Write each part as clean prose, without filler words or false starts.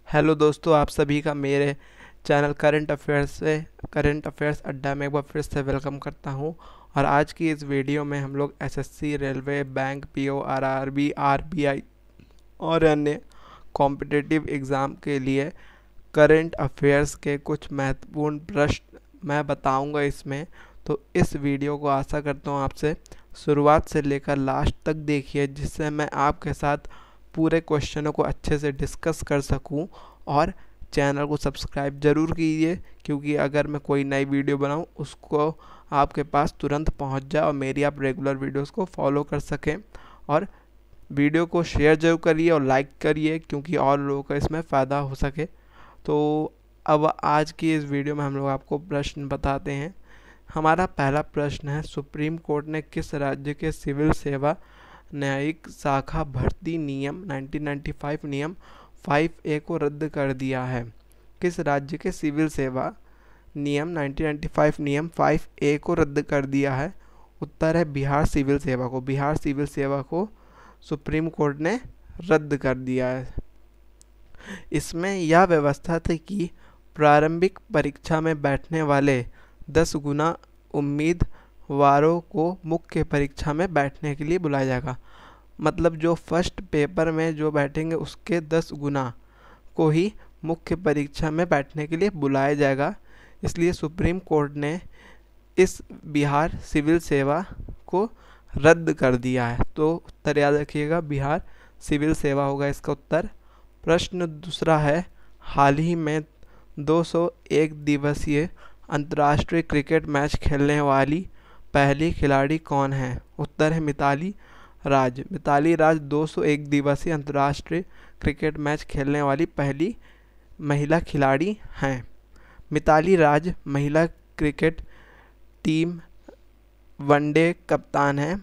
Hello दोस्तों, आप सभी का मेरे चैनल करंट अफेयर्स अड्डा में एक बार फिर से वेलकम करता हूं। और आज की इस वीडियो में हम लोग SSC, railway, bank, PO, RRB, RBI और अन्य कॉम्पिटिटिव एग्ज़ाम के लिए करंट अफेयर्स के कुछ महत्वपूर्ण प्रश्न मैं बताऊंगा इसमें। तो इस वीडियो को आशा करता हूं आपसे शुरुआत से लेकर लास्ट तक देखिए, जिससे मैं आपके साथ पूरे क्वेश्चनों को अच्छे से डिस्कस कर सकूं। और चैनल को सब्सक्राइब ज़रूर कीजिए, क्योंकि अगर मैं कोई नई वीडियो बनाऊं उसको आपके पास तुरंत पहुंच जाए और मेरी आप रेगुलर वीडियोस को फॉलो कर सकें। और वीडियो को शेयर ज़रूर करिए और लाइक करिए, क्योंकि और लोगों का इसमें फ़ायदा हो सके। तो अब आज की इस वीडियो में हम लोग आपको प्रश्न बताते हैं। हमारा पहला प्रश्न है, सुप्रीम कोर्ट ने किस राज्य के सिविल सेवा न्यायिक शाखा भर्ती नियम 1995 नियम 5A को रद्द कर दिया है? किस राज्य के सिविल सेवा नियम 1995 नियम 5A को रद्द कर दिया है? उत्तर है बिहार सिविल सेवा को। बिहार सिविल सेवा को सुप्रीम कोर्ट ने रद्द कर दिया है। इसमें यह व्यवस्था थी कि प्रारंभिक परीक्षा में बैठने वाले 10 गुना उम्मीदवारों को मुख्य परीक्षा में बैठने के लिए बुलाया जाएगा। मतलब जो फर्स्ट पेपर में जो बैठेंगे उसके 10 गुना को ही मुख्य परीक्षा में बैठने के लिए बुलाया जाएगा। इसलिए सुप्रीम कोर्ट ने इस बिहार सिविल सेवा को रद्द कर दिया है। तो उत्तर याद रखिएगा, बिहार सिविल सेवा होगा इसका उत्तर। प्रश्न दूसरा है, हाल ही में 201 दिवसीय अंतर्राष्ट्रीय क्रिकेट मैच खेलने वाली पहली खिलाड़ी कौन है? उत्तर है मिताली राज। मिताली राज 201 दिवसीय अंतर्राष्ट्रीय क्रिकेट मैच खेलने वाली पहली महिला खिलाड़ी हैं। मिताली राज महिला क्रिकेट टीम वनडे कप्तान है।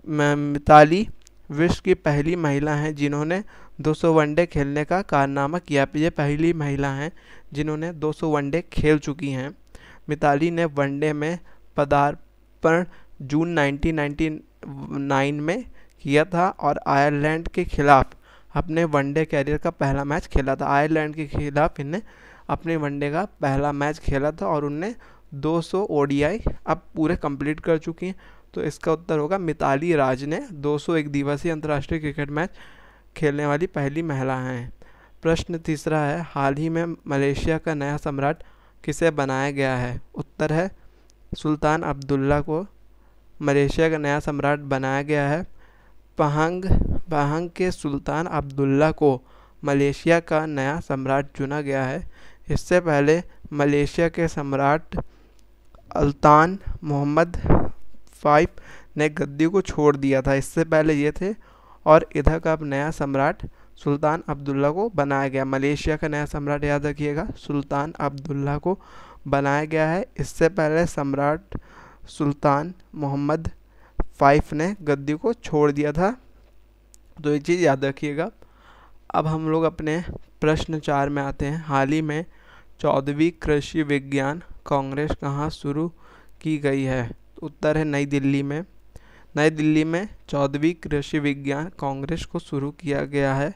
मिताली विश्व की पहली महिला हैं जिन्होंने 200 वनडे खेलने का कारनामा किया। ये पहली महिला हैं जिन्होंने 200 वनडे खेल चुकी हैं। मिताली ने वनडे में पदार्पण जून 1999 में किया था और आयरलैंड के खिलाफ अपने वनडे कैरियर का पहला मैच खेला था। आयरलैंड के खिलाफ इन्हें अपने वनडे का पहला मैच खेला था और उनने 200 ओडीआई अब पूरे कंप्लीट कर चुकी हैं। तो इसका उत्तर होगा मिताली राज ने 201 दिवसीय अंतर्राष्ट्रीय क्रिकेट मैच खेलने वाली पहली महिला हैं। प्रश्न तीसरा है, हाल ही में मलेशिया का नया सम्राट किसे बनाया गया है? उत्तर है सुल्तान अब्दुल्ला को मलेशिया का नया सम्राट बनाया गया है। पहंग के सुल्तान अब्दुल्ला को मलेशिया का नया सम्राट चुना गया है। इससे पहले मलेशिया के सम्राट सुल्तान मोहम्मद V ने गद्दी को छोड़ दिया था। इससे पहले ये थे और इधर का अब नया सम्राट सुल्तान अब्दुल्ला को बनाया गया। मलेशिया का नया सम्राट याद रखिएगा, सुल्तान अब्दुल्ला को बनाया गया है। इससे पहले सम्राट सुल्तान मोहम्मद V ने गद्दी को छोड़ दिया था। तो ये चीज़ याद रखिएगा। अब हम लोग अपने प्रश्न 4 में आते हैं। हाल ही में 14वीं कृषि विज्ञान कांग्रेस कहाँ शुरू की गई है? उत्तर है नई दिल्ली में। नई दिल्ली में 14वीं कृषि विज्ञान कांग्रेस को शुरू किया गया है।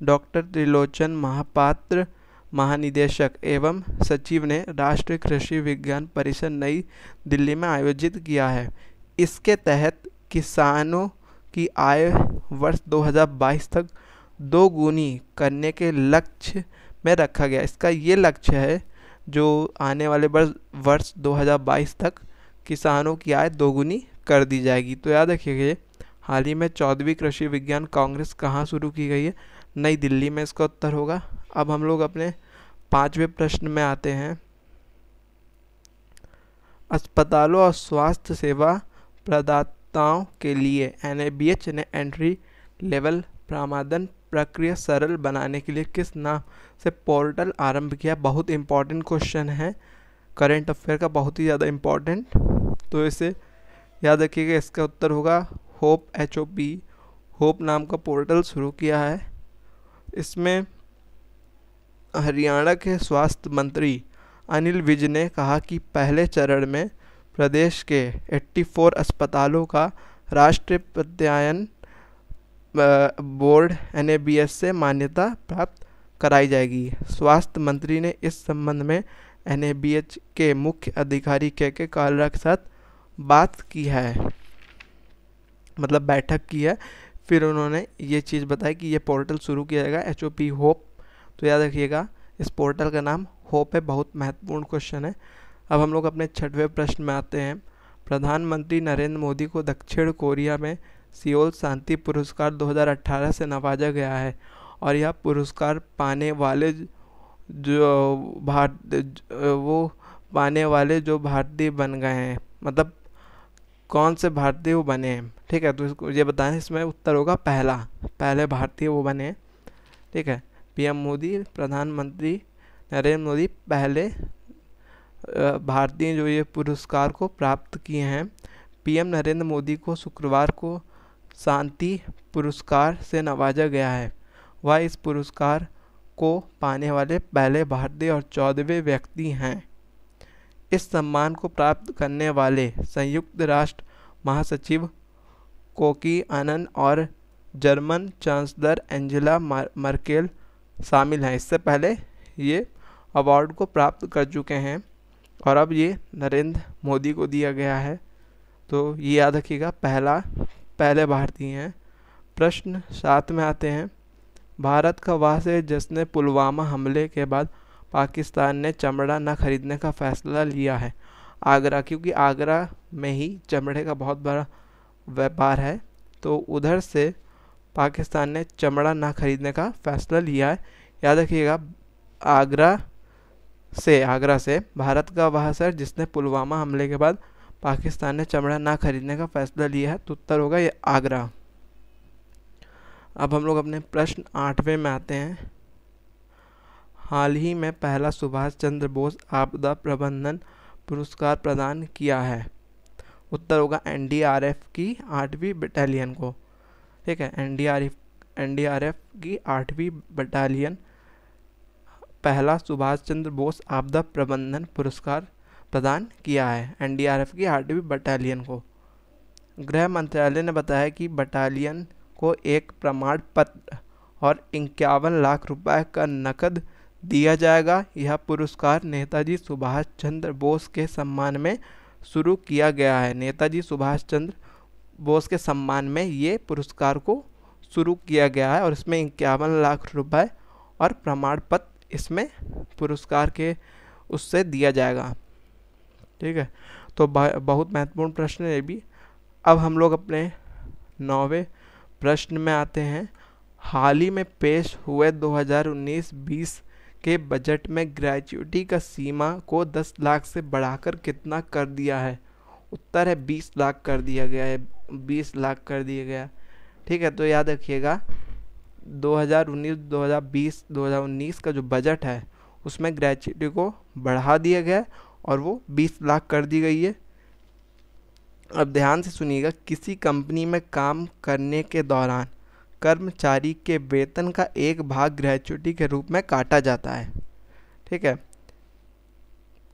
डॉक्टर त्रिलोचन महापात्र महानिदेशक एवं सचिव ने राष्ट्रीय कृषि विज्ञान परिषद नई दिल्ली में आयोजित किया है। इसके तहत किसानों की आय वर्ष 2022 तक 2 गुनी करने के लक्ष्य में रखा गया। इसका ये लक्ष्य है जो आने वाले वर्ष 2022 तक किसानों की आय 2 गुनी कर दी जाएगी। तो याद रखिएगा, हाल ही में 14वीं कृषि विज्ञान कांग्रेस कहाँ शुरू की गई है? नई दिल्ली में इसका उत्तर होगा। अब हम लोग अपने 5वें प्रश्न में आते हैं। अस्पतालों और स्वास्थ्य सेवा प्रदाताओं के लिए NABH ने एंट्री लेवल प्रमाणन प्रक्रिया सरल बनाने के लिए किस नाम से पोर्टल आरंभ किया? बहुत इंपॉर्टेंट क्वेश्चन है, करंट अफेयर का बहुत ही ज़्यादा इम्पॉर्टेंट। तो इसे याद रखिएगा, इसका उत्तर होगा होप। HOP होप नाम का पोर्टल शुरू किया है। इसमें हरियाणा के स्वास्थ्य मंत्री अनिल विज ने कहा कि पहले चरण में प्रदेश के 84 अस्पतालों का राष्ट्रीय प्रत्यायन बोर्ड NABH से मान्यता प्राप्त कराई जाएगी। स्वास्थ्य मंत्री ने इस संबंध में NABH के मुख्य अधिकारी के कालरा के साथ बात की है, मतलब बैठक की है। फिर उन्होंने ये चीज़ बताई कि ये पोर्टल शुरू किया जाएगा, HOP होप। तो याद रखिएगा इस पोर्टल का नाम होप है, बहुत महत्वपूर्ण क्वेश्चन है। अब हम लोग अपने 6वें प्रश्न में आते हैं। प्रधानमंत्री नरेंद्र मोदी को दक्षिण कोरिया में सियोल शांति पुरस्कार 2018 से नवाजा गया है और यह पुरस्कार पाने वाले जो भारतीय बन गए हैं, मतलब कौन से भारतीय वो बने हैं, ठीक है। तो इसको ये बताएं, इसमें उत्तर होगा पहले भारतीय वो बने हैं, ठीक है। PM मोदी, प्रधानमंत्री नरेंद्र मोदी पहले भारतीय जो ये पुरस्कार को प्राप्त किए हैं। PM नरेंद्र मोदी को शुक्रवार को शांति पुरस्कार से नवाजा गया है। वह इस पुरस्कार को पाने वाले पहले भारतीय और 14वें व्यक्ति हैं। इस सम्मान को प्राप्त करने वाले संयुक्त राष्ट्र महासचिव कोफी अन्नान और जर्मन चांसलर एंजेला मर्केल शामिल हैं। इससे पहले ये अवार्ड को प्राप्त कर चुके हैं और अब ये नरेंद्र मोदी को दिया गया है। तो ये याद रखिएगा, पहले भारतीय हैं। प्रश्न 7 में आते हैं। भारत का वह शहर जिसने पुलवामा हमले के बाद पाकिस्तान ने चमड़ा न खरीदने का फैसला लिया है। आगरा, क्योंकि आगरा में ही चमड़े का बहुत बड़ा व्यापार है, तो उधर से पाकिस्तान ने चमड़ा न खरीदने का फैसला लिया है। याद रखिएगा, आगरा से भारत का वह शहर जिसने पुलवामा हमले के बाद पाकिस्तान ने चमड़ा ना खरीदने का फैसला लिया है। तो उत्तर होगा ये आगरा। अब हम लोग अपने प्रश्न 8वें में आते हैं। हाल ही में पहला सुभाष चंद्र बोस आपदा प्रबंधन पुरस्कार प्रदान किया है। उत्तर होगा NDRF की 8वीं बटालियन को, ठीक है। NDRF की 8वीं बटालियन पहला सुभाष चंद्र बोस आपदा प्रबंधन पुरस्कार प्रदान किया है NDRF की 8वीं बटालियन को। गृह मंत्रालय ने बताया कि बटालियन को एक प्रमाण पत्र और 51 लाख रुपए का नकद दिया जाएगा। यह पुरस्कार नेताजी सुभाष चंद्र बोस के सम्मान में शुरू किया गया है। नेताजी सुभाष चंद्र बोस के सम्मान में ये पुरस्कार को शुरू किया गया है और इसमें 51 लाख रुपए और प्रमाण पत्र इसमें पुरस्कार के उससे दिया जाएगा, ठीक है। तो बहुत महत्वपूर्ण प्रश्न है ये भी। अब हम लोग अपने 9वें प्रश्न में आते हैं। हाल ही में पेश हुए 2019-20 के बजट में ग्रेच्युटी का सीमा को 10 लाख से बढ़ाकर कितना कर दिया है। उत्तर है 20 लाख कर दिया गया है, 20 लाख कर दिया गया, ठीक है। तो याद रखिएगा 2019, 2019 का जो बजट है उसमें ग्रेच्युटी को बढ़ा दिया गया और वो 20 लाख कर दी गई है। अब ध्यान से सुनिएगा, किसी कंपनी में काम करने के दौरान कर्मचारी के वेतन का एक भाग ग्रेच्युटी के रूप में काटा जाता है, ठीक है।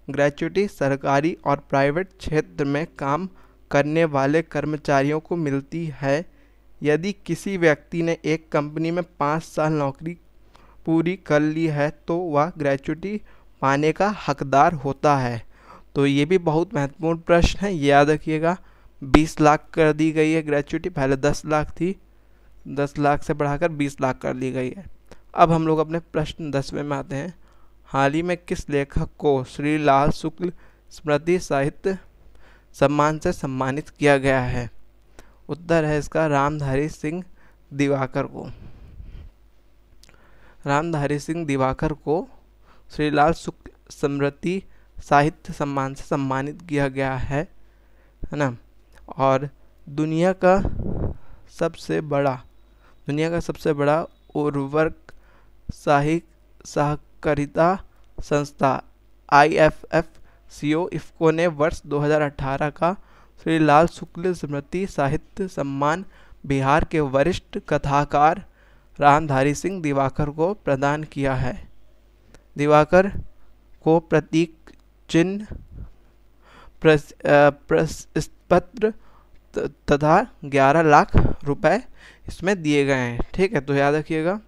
ग्रेच्युटी सरकारी और प्राइवेट क्षेत्र में काम करने वाले कर्मचारियों को मिलती है। यदि किसी व्यक्ति ने एक कंपनी में 5 साल नौकरी पूरी कर ली है तो वह ग्रेच्युटी पाने का हकदार होता है। तो ये भी बहुत महत्वपूर्ण प्रश्न है, याद रखिएगा। 20 लाख कर दी गई है ग्रेच्युटी, पहले 10 लाख थी, 10 लाख से बढ़ाकर 20 लाख कर दी गई है। अब हम लोग अपने प्रश्न 10वें में आते हैं। हाल ही में किस लेखक को श्री लाल शुक्ल स्मृति साहित्य सम्मान से सम्मानित किया गया है। उत्तर है इसका रामधारी सिंह दिवाकर को। रामधारी सिंह दिवाकर को श्रीलाल शुक्ल स्मृति साहित्य सम्मान से सम्मानित किया गया है ना। और दुनिया का सबसे बड़ा उर्वरक सहकारिता संस्था IFFCO इफ़को ने वर्ष 2018 का श्री लाल शुक्ल स्मृति साहित्य सम्मान बिहार के वरिष्ठ कथाकार रामधारी सिंह दिवाकर को प्रदान किया है। दिवाकर को प्रतीक चिन्ह, प्रशस्ति तथा 11 लाख रुपए इसमें दिए गए हैं, ठीक है। तो याद रखिएगा।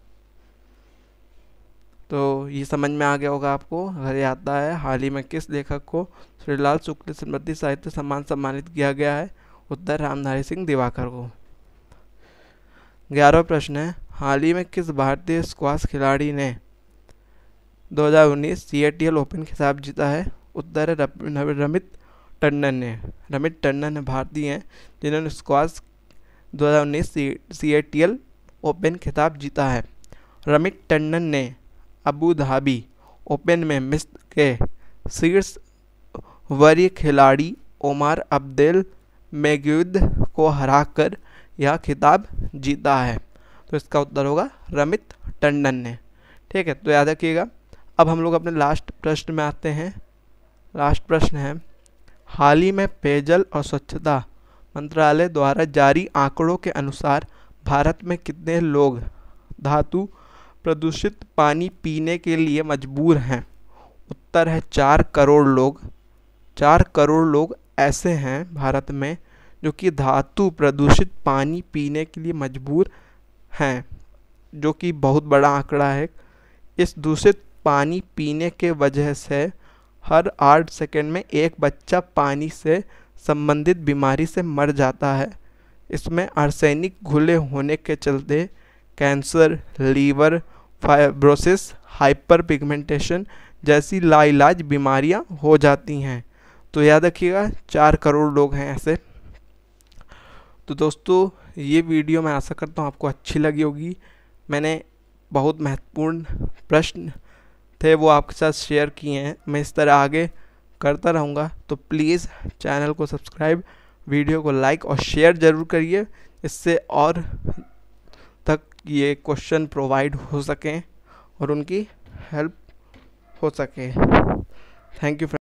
तो ये समझ में आ गया होगा आपको। अगर ये आता है, हाल ही में किस लेखक को श्रीलाल शुक्ल स्मृति साहित्य सम्मान सम्मानित किया गया है? उत्तर रामधारी सिंह दिवाकर को। 11वां प्रश्न है, हाल ही में किस भारतीय स्क्वाश खिलाड़ी ने 2019 सीएटीएल ओपन खिताब जीता है? उत्तर है रमित टंडन ने। रमित टंडन भारतीय हैं जिन्होंने स्क्वाश 2019 सीएटीएल ओपन खिताब जीता है। रमित टंडन ने अबू धाबी ओपन में मिस्र के शीर्ष वरीय खिलाड़ी ओमर अब्देल मेगुइद को हराकर यह खिताब जीता है। तो इसका उत्तर होगा रमित टंडन ने। ठीक है, तो याद रखिएगा। अब हम लोग अपने लास्ट प्रश्न में आते हैं। लास्ट प्रश्न है, हाल ही में पेयजल और स्वच्छता मंत्रालय द्वारा जारी आंकड़ों के अनुसार भारत में कितने लोग धातु प्रदूषित पानी पीने के लिए मजबूर हैं? उत्तर है 4 करोड़ लोग। 4 करोड़ लोग ऐसे हैं भारत में जो कि धातु प्रदूषित पानी पीने के लिए मजबूर हैं, जो कि बहुत बड़ा आंकड़ा है। इस दूषित पानी पीने के वजह से हर 8 सेकंड में एक बच्चा पानी से संबंधित बीमारी से मर जाता है। इसमें आर्सेनिक घुले होने के चलते cancer, liver fibrosis, hyper pigmentation जैसी लाइलाज बीमारियां हो जाती हैं। तो याद रखिएगा 4 करोड़ लोग हैं ऐसे। तो दोस्तों, ये वीडियो मैं आशा करता हूँ आपको अच्छी लगी होगी। मैंने बहुत महत्वपूर्ण प्रश्न थे वो आपके साथ शेयर किए हैं। मैं इस तरह आगे करता रहूँगा। तो प्लीज़ चैनल को सब्सक्राइब, वीडियो को लाइक और शेयर ज़रूर करिए, इससे और तक ये क्वेश्चन प्रोवाइड हो सकें और उनकी हेल्प हो सके। Thank you friends.